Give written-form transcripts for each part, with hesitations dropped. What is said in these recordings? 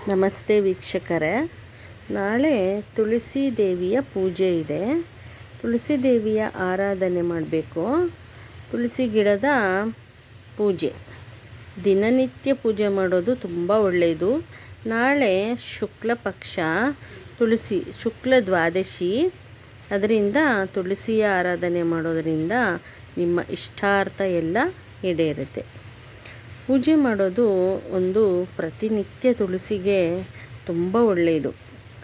ನಮಸ್ತೆ ವೀಕ್ಷಕರೇ, ನಾಳೆ ತುಳಸಿ ದೇವಿಯ ಪೂಜೆ ಇದೆ. ತುಳಸಿ ದೇವಿಯ ಆರಾಧನೆ ಮಾಡಬೇಕು. ತುಳಸಿ ಗಿಡದ ಪೂಜೆ, ದಿನನಿತ್ಯ ಪೂಜೆ ಮಾಡೋದು ತುಂಬ ಒಳ್ಳೆಯದು. ನಾಳೆ ಶುಕ್ಲ ಪಕ್ಷ ಶುಕ್ಲ ದ್ವಾದಶಿ, ಅದರಿಂದ ತುಳಸಿಯ ಆರಾಧನೆ ಮಾಡೋದರಿಂದ ನಿಮ್ಮ ಇಷ್ಟಾರ್ಥ ಎಲ್ಲ ಈಡೇರುತ್ತೆ. ಪೂಜೆ ಮಾಡೋದು ಒಂದು ಪ್ರತಿನಿತ್ಯ ತುಳಸಿಗೆ ತುಂಬ ಒಳ್ಳೆಯದು.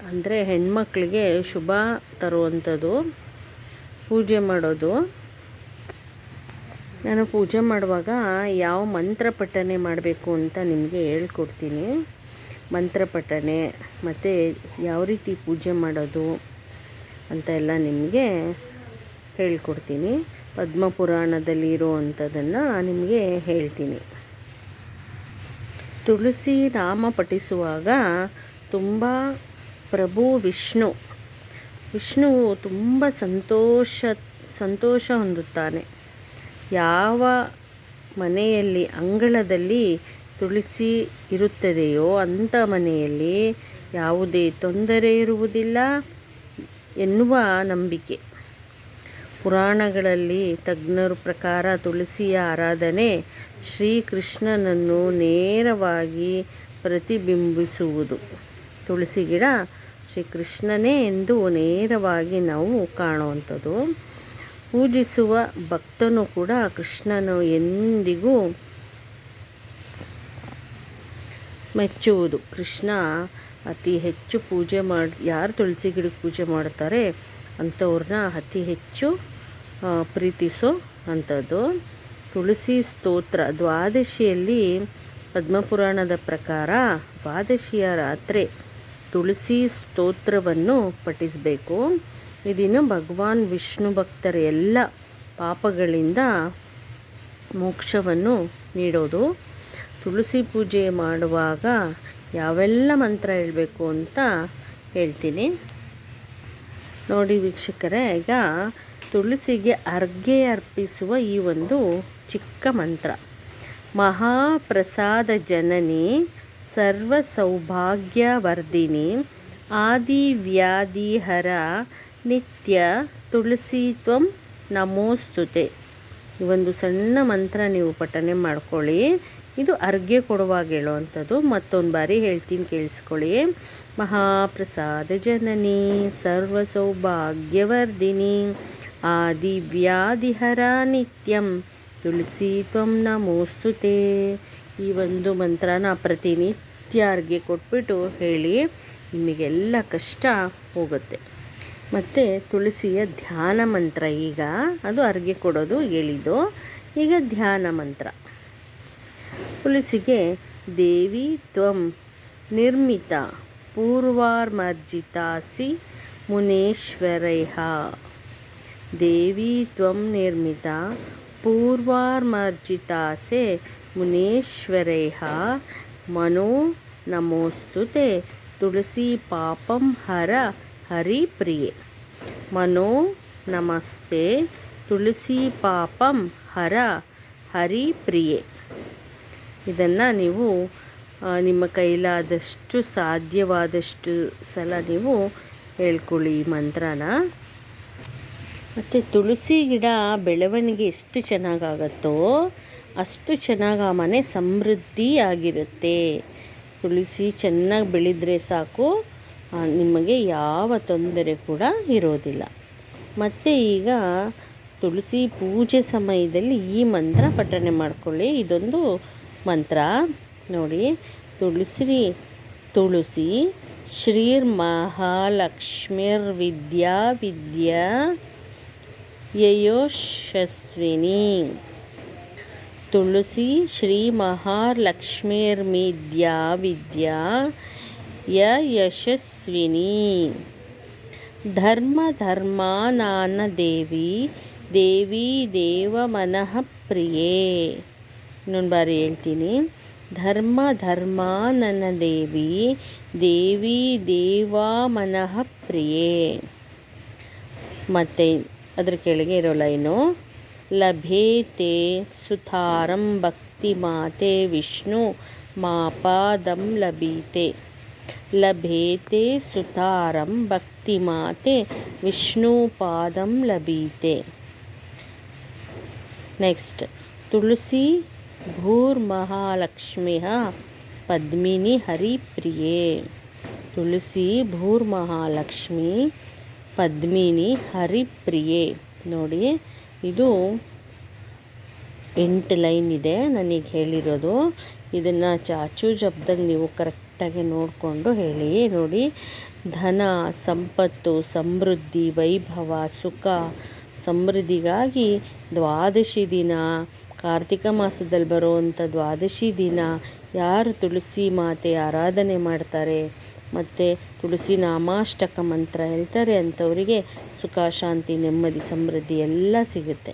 ಅಂದರೆ ಹೆಣ್ಮಕ್ಳಿಗೆ ಶುಭ ತರುವಂಥದ್ದು ಪೂಜೆ ಮಾಡೋದು. ನಾನು ಪೂಜೆ ಮಾಡುವಾಗ ಯಾವ ಮಂತ್ರ ಪಠನೆ ಮಾಡಬೇಕು ಅಂತ ನಿಮಗೆ ಹೇಳ್ಕೊಡ್ತೀನಿ. ಮಂತ್ರ ಪಠನೆ ಮತ್ತು ಯಾವ ರೀತಿ ಪೂಜೆ ಮಾಡೋದು ಅಂತ ಎಲ್ಲ ನಿಮಗೆ ಹೇಳ್ಕೊಡ್ತೀನಿ. ಪದ್ಮಪುರಾಣದಲ್ಲಿ ಇರುವಂಥದ್ದನ್ನು ನಿಮಗೆ ಹೇಳ್ತೀನಿ. ತುಳಸಿ ನಾಮ ಪಠಿಸುವಾಗ ತುಂಬ ಪ್ರಭು ವಿಷ್ಣುವು ತುಂಬ ಸಂತೋಷ ಹೊಂದುತ್ತಾನೆ. ಯಾವ ಮನೆಯಲ್ಲಿ ಅಂಗಳದಲ್ಲಿ ತುಳಸಿ ಇರುತ್ತದೆಯೋ ಅಂಥ ಮನೆಯಲ್ಲಿ ಯಾವುದೇ ತೊಂದರೆ ಇರುವುದಿಲ್ಲ ಎನ್ನುವ ನಂಬಿಕೆ. ಪುರಾಣಗಳಲ್ಲಿ ತಜ್ಞರ ಪ್ರಕಾರ ತುಳಸಿಯ ಆರಾಧನೆ ಶ್ರೀಕೃಷ್ಣನನ್ನು ನೇರವಾಗಿ ಪ್ರತಿಬಿಂಬಿಸುವುದು. ತುಳಸಿ ಗಿಡ ಶ್ರೀಕೃಷ್ಣನೇ ಎಂದು ನೇರವಾಗಿ ನಾವು ಕಾಣುವಂಥದ್ದು. ಪೂಜಿಸುವ ಭಕ್ತನು ಕೂಡ ಕೃಷ್ಣನು ಎಂದಿಗೂ ಮೆಚ್ಚುವುದು. ಕೃಷ್ಣ ಅತಿ ಹೆಚ್ಚು ಪೂಜೆ ಯಾರು ತುಳಸಿ ಗಿಡಕ್ಕೆ ಪೂಜೆ ಮಾಡ್ತಾರೆ ಅಂಥವ್ರನ್ನ ಅತಿ ಹೆಚ್ಚು ಪ್ರೀತಿಸೋ ಅಂಥದ್ದು. ತುಳಸಿ ಸ್ತೋತ್ರ ದ್ವಾದಶಿಯಲ್ಲಿ ಪದ್ಮಪುರಾಣದ ಪ್ರಕಾರ ದ್ವಾದಶಿಯ ರಾತ್ರಿ ತುಳಸಿ ಸ್ತೋತ್ರವನ್ನು ಪಠಿಸಬೇಕು. ಈ ದಿನ ಭಗವಾನ್ ವಿಷ್ಣು ಭಕ್ತರ ಎಲ್ಲ ಪಾಪಗಳಿಂದ ಮೋಕ್ಷವನ್ನು ನೀಡೋದು. ತುಳಸಿ ಪೂಜೆ ಮಾಡುವಾಗ ಯಾವೆಲ್ಲ ಮಂತ್ರ ಹೇಳಬೇಕು ಅಂತ ಹೇಳ್ತೀನಿ ನೋಡಿ ವೀಕ್ಷಕರೇ. ಈಗ ತುಳಸಿಗೆ ಅರ್ಘ್ಯ ಅರ್ಪಿಸುವ ಈ ಒಂದು ಚಿಕ್ಕ ಮಂತ್ರ: ಮಹಾಪ್ರಸಾದ ಜನನಿ ಸರ್ವ ಸೌಭಾಗ್ಯವರ್ಧಿನಿ ಆದಿವ್ಯಾಧಿಹರ ನಿತ್ಯ ತುಳಸಿ ತ್ವಂ ನಮೋಸ್ತುತೆ. ಈ ಒಂದು ಸಣ್ಣ ಮಂತ್ರ ನೀವು ಪಠನೆ ಮಾಡ್ಕೊಳ್ಳಿ. ಇದು ಅರ್ಘ್ಯ ಕೊಡುವಾಗ ಹೇಳುವಂಥದ್ದು. ಮತ್ತೊಂದು ಬಾರಿ ಹೇಳ್ತೀನಿ, ಕೇಳಿಸ್ಕೊಳ್ಳಿ. ಮಹಾಪ್ರಸಾದ ಜನನಿ ಸರ್ವ ಸೌಭಾಗ್ಯವರ್ಧಿನಿ ಆದಿವ್ಯಾಧಿಹರ ನಿತ್ಯಂ ತುಳಸಿ ತ್ವಂ ನಮೋಸ್ತುತೆ. ಈ ಒಂದು ಮಂತ್ರನ ಪ್ರತಿನಿತ್ಯ ಅರ್ಘ್ಯ ಕೊಟ್ಬಿಟ್ಟು ಹೇಳಿ, ನಿಮಗೆಲ್ಲ ಕಷ್ಟ ಹೋಗುತ್ತೆ. ಮತ್ತು ತುಳಸಿಯ ಧ್ಯಾನ ಮಂತ್ರ, ಈಗ ಅದು ಅರ್ಘ್ಯ ಕೊಡೋದು ಹೇಳಿದ್ದು. ಈಗ ಧ್ಯಾನ ಮಂತ್ರ. ತುಳಸಿಗೆ ದೇವಿ ತ್ವಂ ನಿರ್ಮಿತ ಪೂರ್ವಾರ್ಮರ್ಜಿತಾಸಿ ಮುನೇಶ್ವರೈಃ. ದೇವಿ ತ್ವಂ ನಿರ್ಮಿತ ಪೂರ್ವಾರ್ಮರ್ಜಿತಾಸೆ ಮುನೇಶ್ವರೈಃ ಮನೋ ನಮೋಸ್ತುತೆ ತುಳಸಿ ಪಾಪಂ ಹರ ಹರಿಪ್ರಿಯೆ. ಮನೋ ನಮಸ್ತೆ ತುಳಸಿ ಪಾಪಂ ಹರ ಹರಿಪ್ರಿಯೆ. ಇದನ್ನು ನೀವು ನಿಮ್ಮ ಕೈಲಾದಷ್ಟು ಸಾಧ್ಯವಾದಷ್ಟು ಸಲ ನೀವು ಹೇಳ್ಕೊಳ್ಳಿ ಈ ಮಂತ್ರನ. ಮತ್ತು ತುಳಸಿ ಗಿಡ ಬೆಳವಣಿಗೆ ಎಷ್ಟು ಚೆನ್ನಾಗಾಗತ್ತೋ ಅಷ್ಟು ಚೆನ್ನಾಗಿ ಆ ಮನೆ ಸಮೃದ್ಧಿಯಾಗಿರುತ್ತೆ. ತುಳಸಿ ಚೆನ್ನಾಗಿ ಬೆಳೆದರೆ ಸಾಕು, ನಿಮಗೆ ಯಾವ ತೊಂದರೆ ಕೂಡ ಇರೋದಿಲ್ಲ. ಮತ್ತು ಈಗ ತುಳಸಿ ಪೂಜೆ ಸಮಯದಲ್ಲಿ ಈ ಮಂತ್ರ ಪಠನೆ ಮಾಡಿಕೊಳ್ಳಿ. ಇದೊಂದು ಮಂತ್ರ ನೋಡಿ. ತುಳಸಿ ಶ್ರೀರ್ಮಹಾಲಕ್ಷ್ಮೀರ್ವಿದ್ಯಾ ವಿದ್ಯಾ ಯಶಸ್ವಿನಿ. ತುಳಸಿ ಶ್ರೀ ಮಹಾಲಕ್ಷ್ಮೀರ್ವಿದ್ಯಾ ವಿದ್ಯಾ ಯಶಸ್ವಿನಿ. ಧರ್ಮಾನಾನ ದೇವಿ ದೇವಿ ದೇವ ಮನಃ ಪ್ರಿಯೆ. ಇನ್ನೊಂದು ಬಾರಿ ಹೇಳ್ತೀನಿ: ಧರ್ಮಾನನ ದೇವಿ ದೇವಿ ದೇವ ಮನಃ ಪ್ರಿಯೆ. ಮತ್ತು ಅದ್ರ ಕೆಳಗೆ ಇರೋ ಲೈನು: ಲಭೇತೆ ಸುತಾರಂ ಭಕ್ತಿ ಮಾತೆ ವಿಷ್ಣು ಮಾಪಾದಂ ಲಭೀತೆ. ಲಭೇತೆ ಸುತಾರಂ ಭಕ್ತಿಮಾತೆ ವಿಷ್ಣುಪಾದಂ ಲಭೀತೆ. ನೆಕ್ಸ್ಟ್ ತುಳಸಿ ಭೂರ್ಮಹಾಲಕ್ಷ್ಮಿ ಪದ್ಮಿನಿ ಹರಿಪ್ರಿಯೆ. ತುಳಸಿ ಭೂರ್ಮಹಾಲಕ್ಷ್ಮಿ ಪದ್ಮಿನಿ ಹರಿಪ್ರಿಯೆ. ನೋಡಿ, ಇದು 8 ಲೈನ್ ಇದೆ ನನಗೆ ಹೇಳಿರೋದು. ಇದನ್ನು ಚಾಚು ಜಪ್ದಂಗೆ ನೀವು ಕರೆಕ್ಟಾಗಿ ನೋಡಿಕೊಂಡು ಹೇಳಿ. ನೋಡಿ, ಧನ, ಸಂಪತ್ತು, ಸಮೃದ್ಧಿ, ವೈಭವ, ಸುಖ, ಸಮೃದ್ಧಿಗಾಗಿ ದ್ವಾದಶಿ ದಿನ, ಕಾರ್ತಿಕ ಮಾಸದಲ್ಲಿ ಬರುವಂಥ ದ್ವಾದಶಿ ದಿನ ಯಾರು ತುಳಸಿ ಮಾತೆ ಆರಾಧನೆ ಮಾಡ್ತಾರೆ ಮತ್ತು ತುಳಸಿ ನಾಮಾಷ್ಟಕ ಮಂತ್ರ ಹೇಳ್ತಾರೆ ಅಂಥವರಿಗೆ ಸುಖ, ಶಾಂತಿ, ನೆಮ್ಮದಿ, ಸಮೃದ್ಧಿ ಎಲ್ಲ ಸಿಗುತ್ತೆ.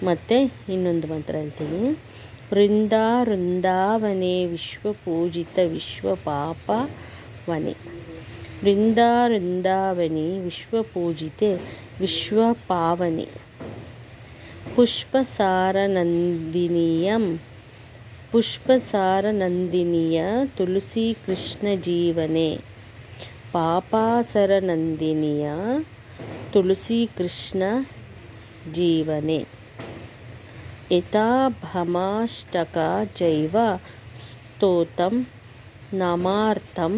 ಮತ್ತು ಇನ್ನೊಂದು ಮಂತ್ರ ಹೇಳ್ತೀನಿ. ವೃಂದಾವನೆ ವಿಶ್ವಪೂಜಿತ ವಿಶ್ವಪಾಪವನೆ. ವೃಂದಾವನೆ ವಿಶ್ವಪೂಜಿತೆ ವಿಶ್ವಪಾವನೆ. ಪುಷ್ಪಸಾರನಂದಿನಿಯ ತುಳಸಿ ಕೃಷ್ಣ ಜೀವನೆ. ಪಾಪಾಸರನಂದಿನಿಯ ತುಳಸಿ ಕೃಷ್ಣ ಜೀವನೆ. ಯಥಾ ಭಮಾಷ್ಟಕ ಚೈವ ಸ್ತೋತಂ ನಮಾರ್ಥಂ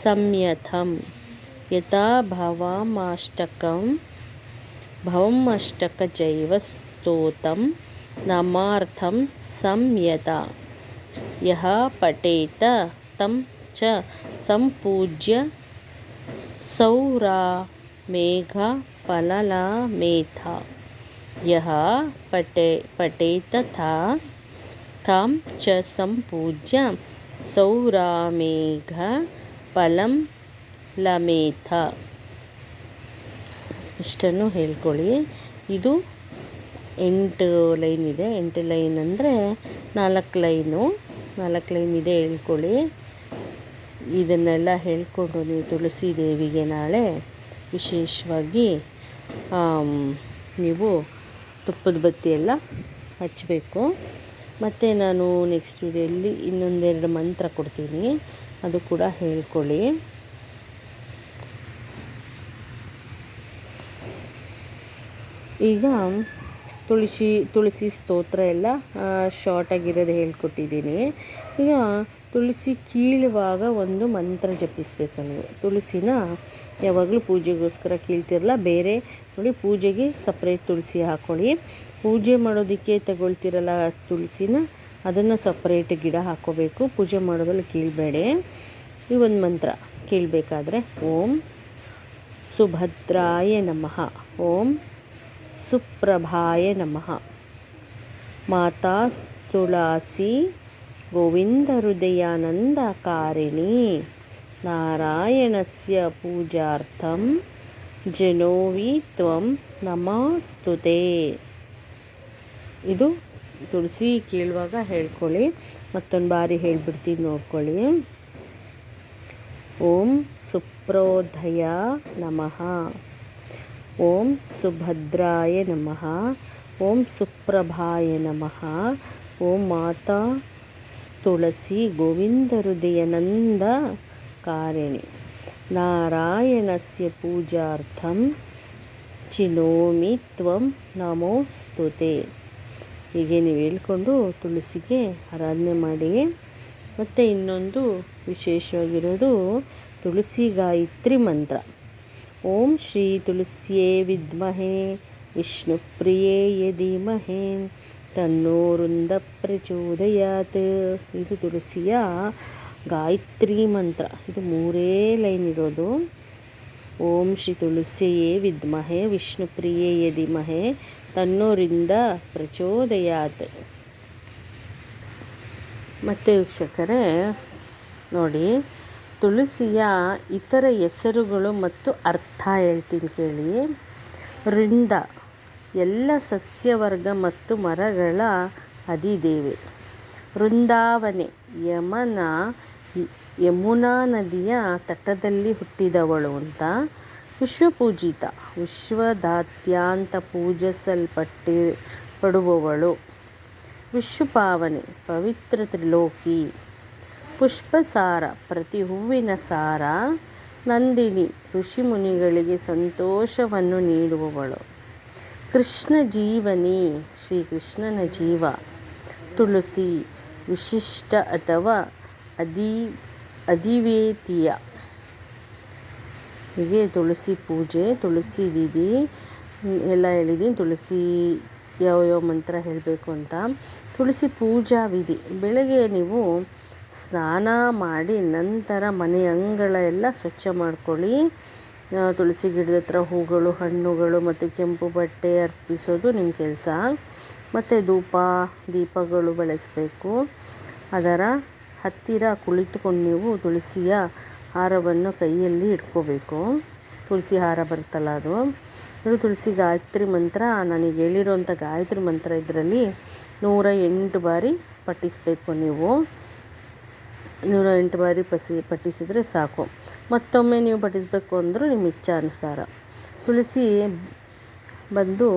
ಸಂಯಥಂ. ಯಥಾ ಭವಮಷ್ಟಕ ಚೈವ ಸ್ತೋತಂ ನಮಾರ್ಥಂ ಸಂಯತ. ಯಃ ಪಠೇತ ತಂ ಚ ಸಂಪೂಜ್ಯ ಸೌರಾಮೇಘ ಫಲಲಾಮೇಥ. ಯಃ ಪಠೇತ ತಾಂ ಚ ಸಂಪೂಜ್ಯ ಸೌರಾಮೇಘ ಫಲಂ ಲಮೇಥ. ಇಷ್ಟನ್ನು ಹೇಳ್ಕೊಳ್ಳಿ. ಇದು 8 ಲೈನ್ ಇದೆ. 8 ಲೈನ್ ಅಂದರೆ 4 ಲೈನ್ ಇದೆ, ಹೇಳ್ಕೊಳ್ಳಿ. ಇದನ್ನೆಲ್ಲ ಹೇಳ್ಕೊಂಡು ನೀವು ತುಳಸಿ ದೇವಿಗೆ ನಾಳೆ ವಿಶೇಷವಾಗಿ ನೀವು ತುಪ್ಪದ ಬತ್ತಿ ಎಲ್ಲ ಹಚ್ಚಬೇಕು. ಮತ್ತು ನಾನು ನೆಕ್ಸ್ಟ್ ವಿಡಿಯೋಲಿ ಇನ್ನೊಂದೆರಡು ಮಂತ್ರ ಕೊಡ್ತೀನಿ, ಅದು ಕೂಡ ಹೇಳ್ಕೊಳ್ಳಿ. ಈಗ ತುಳಸಿ ಸ್ತೋತ್ರ ಎಲ್ಲ ಶಾರ್ಟಾಗಿರೋದು ಹೇಳ್ಕೊಟ್ಟಿದ್ದೀನಿ. ಈಗ ತುಳಸಿ ಕೀಳುವಾಗ ಒಂದು ಮಂತ್ರ ಜಪಿಸ್ಬೇಕು ನೀವು. ತುಳಸಿನ ಯಾವಾಗಲೂ ಪೂಜೆಗೋಸ್ಕರ ಕೀಳ್ತಿರಲ್ಲ, ಬೇರೆ ನೋಡಿ ಪೂಜೆಗೆ ಸಪ್ರೇಟ್ ತುಳಸಿ ಹಾಕ್ಕೊಳ್ಳಿ. ಪೂಜೆ ಮಾಡೋದಕ್ಕೆ ತಗೊಳ್ತಿರಲ್ಲ ತುಳಸಿನ, ಅದನ್ನು ಸಪ್ರೇಟ್ ಗಿಡ ಹಾಕ್ಕೋಬೇಕು. ಪೂಜೆ ಮಾಡೋದ್ರಲ್ಲಿ ಕೀಳಬೇಡಿ. ಈ ಒಂದು ಮಂತ್ರ ಕೀಳಬೇಕಾದ್ರೆ ಓಂ ಸುಭದ್ರಾಯ ನಮಃ, ಓಂ ಸುಪ್ರಭಾಯ ನಮಃ. ಮಾತಾ ತುಳಸಿ ಗೋವಿಂದ ಹೃದಯಾನಂದಕಾರಿಣಿ ನಾರಾಯಣಸ್ಯ ಪೂಜಾರ್ಥಂ ಜನೋವಿ ತ್ವಂ ನಮಸ್ತುತೆ. ಇದು ತುಳಸಿ ಕೀಳುವಾಗ ಹೇಳ್ಕೊಳ್ಳಿ. ಮತ್ತೊಂದು ಬಾರಿ ಹೇಳ್ಬಿಡ್ತೀನಿ, ನೋಡ್ಕೊಳ್ಳಿ. ಓಂ ಸುಪ್ರೋದಯ ನಮಃ, ಓಂ ಸುಭದ್ರಾಯ ನಮಃ, ಓಂ ಸುಪ್ರಭಾಯ ನಮಃ, ಓಂ ಮಾತಾ ತುಳಸಿ ಗೋವಿಂದ ಹೃದಯಾನಂದಕಾರಿಣಿ ನಾರಾಯಣಸ್ಯ ಪೂಜಾರ್ಥಂ ಚಿನೋಮಿ ತ್ವಂ ನಮೋಸ್ತುತೆ. ಹೀಗೆ ನೀವು ಹೇಳ್ಕೊಂಡು ತುಳಸಿಗೆ ಆರಾಧನೆ ಮಾಡಿ. ಮತ್ತು ಇನ್ನೊಂದು ವಿಶೇಷವಾಗಿರೋದು ತುಳಸಿ ಗಾಯತ್ರಿ ಮಂತ್ರ. ಓಂ ಶ್ರೀ ತುಳಸಿಯೇ ವಿದ್ಮಹೇ ವಿಷ್ಣುಪ್ರಿಯೇ ಧೀಮಹಿ ತನ್ನೋ ವೃಂದ ಪ್ರಚೋದಯಾತ್. ಇದು ತುಳಸಿಯ ಗಾಯತ್ರಿ ಮಂತ್ರ. ಇದು 3 ಲೈನ್ ಇರೋದು. ಓಂ ಶ್ರೀ ತುಳಸಿಯೇ ವಿದ್ಮಹೇ ವಿಷ್ಣುಪ್ರಿಯೇ ಧೀಮಹಿ ತನ್ನೋ ವೃಂದ ಪ್ರಚೋದಯಾತ್. ಮತ್ತು ವೀಕ್ಷಕರೇ ನೋಡಿ, ತುಳಸಿಯ ಇತರ ಹೆಸರುಗಳು ಮತ್ತು ಅರ್ಥ ಹೇಳ್ತೀನಿ ಕೇಳಿ. ವೃಂದ ಎಲ್ಲ ಸಸ್ಯವರ್ಗ ಮತ್ತು ಮರಗಳ ಅಧಿದೇವಿ. ವೃಂದಾವನೆ ಯಮುನಾ ನದಿಯ ತಟದಲ್ಲಿ ಹುಟ್ಟಿದವಳು ಅಂತ. ವಿಶ್ವಪೂಜಿತ ವಿಶ್ವದಾದ್ಯಂತ ಪಡುವವಳು. ವಿಶ್ವಪಾವನೆ ಪವಿತ್ರ ತ್ರಿಲೋಕಿ. ಪುಷ್ಪಸಾರ ಪ್ರತಿ ಹೂವಿನ ಸಾರ, ನಂದಿನಿ ಋಷಿಮುನಿಗಳಿಗೆ ಸಂತೋಷವನ್ನು ನೀಡುವವಳು. ಕೃಷ್ಣ ಜೀವನಿ ಶ್ರೀಕೃಷ್ಣನ ಜೀವ. ತುಳಸಿ ವಿಶಿಷ್ಟ ಅಥವಾ ಅದ್ವಿತೀಯ. ಹೀಗೆ ತುಳಸಿ ಪೂಜೆ, ತುಳಸಿ ವಿಧಿ ಎಲ್ಲ ಹೇಳಿದ್ದೀನಿ. ತುಳಸಿ ಯಾವ ಮಂತ್ರ ಹೇಳಬೇಕು ಅಂತ. ತುಳಸಿ ಪೂಜಾ ವಿಧಿ: ಬೆಳಗ್ಗೆ ನೀವು ಸ್ನಾನ ಮಾಡಿ ನಂತರ ಮನೆ ಅಂಗಳ ಎಲ್ಲ ಸ್ವಚ್ಛ ಮಾಡ್ಕೊಳ್ಳಿ. ತುಳಸಿ ಗಿಡದ ಹತ್ರ ಹೂಗಳು, ಹಣ್ಣುಗಳು ಮತ್ತು ಕೆಂಪು ಬಟ್ಟೆ ಅರ್ಪಿಸೋದು ನಿಮ್ಮ ಕೆಲಸ. ಮತ್ತು ಧೂಪ ದೀಪಗಳು ಬೆಳೆಸಬೇಕು. ಅದರ ಹತ್ತಿರ ಕುಳಿತುಕೊಂಡು ನೀವು ತುಳಸಿಯ ಹಾರವನ್ನು ಕೈಯಲ್ಲಿ ಇಟ್ಕೋಬೇಕು. ತುಳಸಿ ಹಾರ ಬರುತ್ತಲ್ಲ ಅದು. ತುಳಸಿ ಗಾಯತ್ರಿ ಮಂತ್ರ, ನನಗೆ ಹೇಳಿರೋಂಥ ಗಾಯತ್ರಿ ಮಂತ್ರ ಇದರಲ್ಲಿ 108 ಬಾರಿ ಪಠಿಸಬೇಕು. ನೀವು 108 ಬಾರಿ ಪಠಿಸಿದರೆ ಸಾಕು. ಮತ್ತೊಮ್ಮೆ ನೀವು ಪಠಿಸಬೇಕು ಅಂದರೂ ನಿಮ್ಮ ಇಚ್ಛಾನುಸಾರ. ತುಳಸಿ ಬಂದು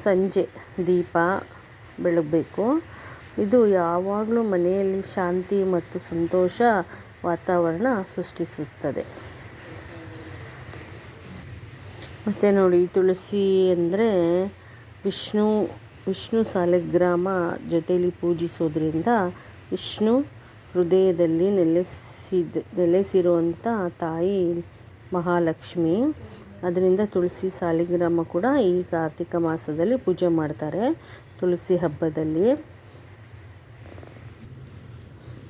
ಸಂಜೆ ದೀಪ ಬೆಳಗಬೇಕು. ಇದು ಯಾವಾಗಲೂ ಮನೆಯಲ್ಲಿ ಶಾಂತಿ ಮತ್ತು ಸಂತೋಷ ವಾತಾವರಣ ಸೃಷ್ಟಿಸುತ್ತದೆ. ಮತ್ತು ನೋಡಿ, ತುಳಸಿ ಅಂದರೆ ವಿಷ್ಣು ಸಾಲಿಗ್ರಾಮ ಜೊತೆಯಲ್ಲಿ ಪೂಜಿಸೋದ್ರಿಂದ ವಿಷ್ಣು ಹೃದಯದಲ್ಲಿ ನೆಲೆಸಿರುವಂಥ ತಾಯಿ ಮಹಾಲಕ್ಷ್ಮಿ. ಅದರಿಂದ ತುಳಸಿ ಸಾಲಿಗ್ರಾಮ ಕೂಡ ಈ ಕಾರ್ತಿಕ ಮಾಸದಲ್ಲಿ ಪೂಜೆ ಮಾಡ್ತಾರೆ. ತುಳಸಿ ಹಬ್ಬದಲ್ಲಿ,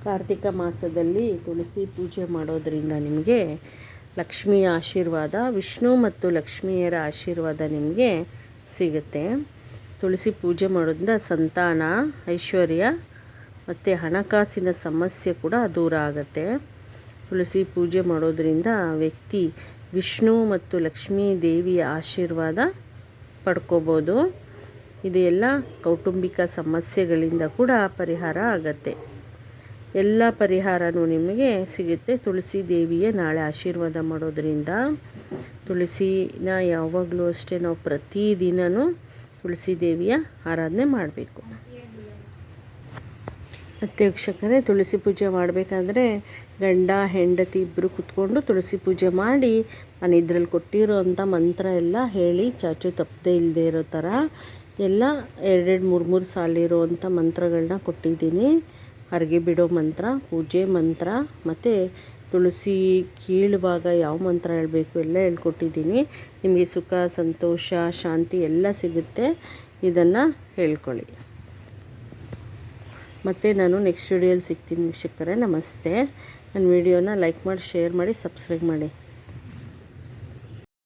ಕಾರ್ತಿಕ ಮಾಸದಲ್ಲಿ ತುಳಸಿ ಪೂಜೆ ಮಾಡೋದರಿಂದ ನಿಮಗೆ ಲಕ್ಷ್ಮಿಯ ಆಶೀರ್ವಾದ, ವಿಷ್ಣು ಮತ್ತು ಲಕ್ಷ್ಮಿಯರ ಆಶೀರ್ವಾದ ನಿಮಗೆ ಸಿಗುತ್ತೆ. ತುಳಸಿ ಪೂಜೆ ಮಾಡೋದ್ರಿಂದ ಸಂತಾನ, ಐಶ್ವರ್ಯ ಮತ್ತು ಹಣಕಾಸಿನ ಸಮಸ್ಯೆ ಕೂಡ ದೂರ ಆಗುತ್ತೆ. ತುಳಸಿ ಪೂಜೆ ಮಾಡೋದರಿಂದ ವ್ಯಕ್ತಿ ವಿಷ್ಣು ಮತ್ತು ಲಕ್ಷ್ಮೀ ದೇವಿಯ ಆಶೀರ್ವಾದ ಪಡ್ಕೋಬೋದು. ಇದು ಎಲ್ಲ ಕೌಟುಂಬಿಕ ಸಮಸ್ಯೆಗಳಿಂದ ಕೂಡ ಪರಿಹಾರ ಆಗುತ್ತೆ. ಎಲ್ಲ ಪರಿಹಾರವೂ ನಿಮಗೆ ಸಿಗುತ್ತೆ ತುಳಸಿ ದೇವಿಯ ನಾಳೆ ಆಶೀರ್ವಾದ ಮಾಡೋದರಿಂದ. ತುಳಸಿನ ಯಾವಾಗಲೂ ಅಷ್ಟೇ ನಾವು ಪ್ರತಿದಿನವೂ ತುಳಸಿ ದೇವಿಯ ಆರಾಧನೆ ಮಾಡಬೇಕು. ಮತ್ತು ವೀಕ್ಷಕರೇ, ತುಳಸಿ ಪೂಜೆ ಮಾಡಬೇಕಾದ್ರೆ ಗಂಡ ಹೆಂಡತಿ ಇಬ್ಬರು ಕೂತ್ಕೊಂಡು ತುಳಸಿ ಪೂಜೆ ಮಾಡಿ, ನಾನು ಇದರಲ್ಲಿ ಕೊಟ್ಟಿರೋ ಅಂಥ ಮಂತ್ರ ಎಲ್ಲ ಹೇಳಿ ಚಾಚು ತಪ್ಪದೇ ಇಲ್ಲದೆ ಇರೋ ಥರ ಎಲ್ಲ 2-3 ಸಾಲಿರುವಂಥ ಮಂತ್ರಗಳನ್ನ ಕೊಟ್ಟಿದ್ದೀನಿ. ಹರಕೆ ಬಿಡೋ ಮಂತ್ರ, ಪೂಜೆ ಮಂತ್ರ ಮತ್ತು ತುಳಸಿ ಕೀಳುವಾಗ ಯಾವ ಮಂತ್ರ ಹೇಳಬೇಕು ಎಲ್ಲ ಹೇಳ್ಕೊಟ್ಟಿದ್ದೀನಿ. ನಿಮಗೆ ಸುಖ, ಸಂತೋಷ, ಶಾಂತಿ ಎಲ್ಲ ಸಿಗುತ್ತೆ. ಇದನ್ನು ಹೇಳ್ಕೊಳ್ಳಿ. ಮತ್ತು ನಾನು ನೆಕ್ಸ್ಟ್ ವಿಡಿಯೋಲಿ ಸಿಗ್ತೀನಿ ವೀಕ್ಷಕರೇ. ನಮಸ್ತೆ. ನನ್ನ ವಿಡಿಯೋನ ಲೈಕ್ ಮಾಡಿ, ಶೇರ್ ಮಾಡಿ, ಸಬ್ಸ್ಕ್ರೈಬ್ ಮಾಡಿ.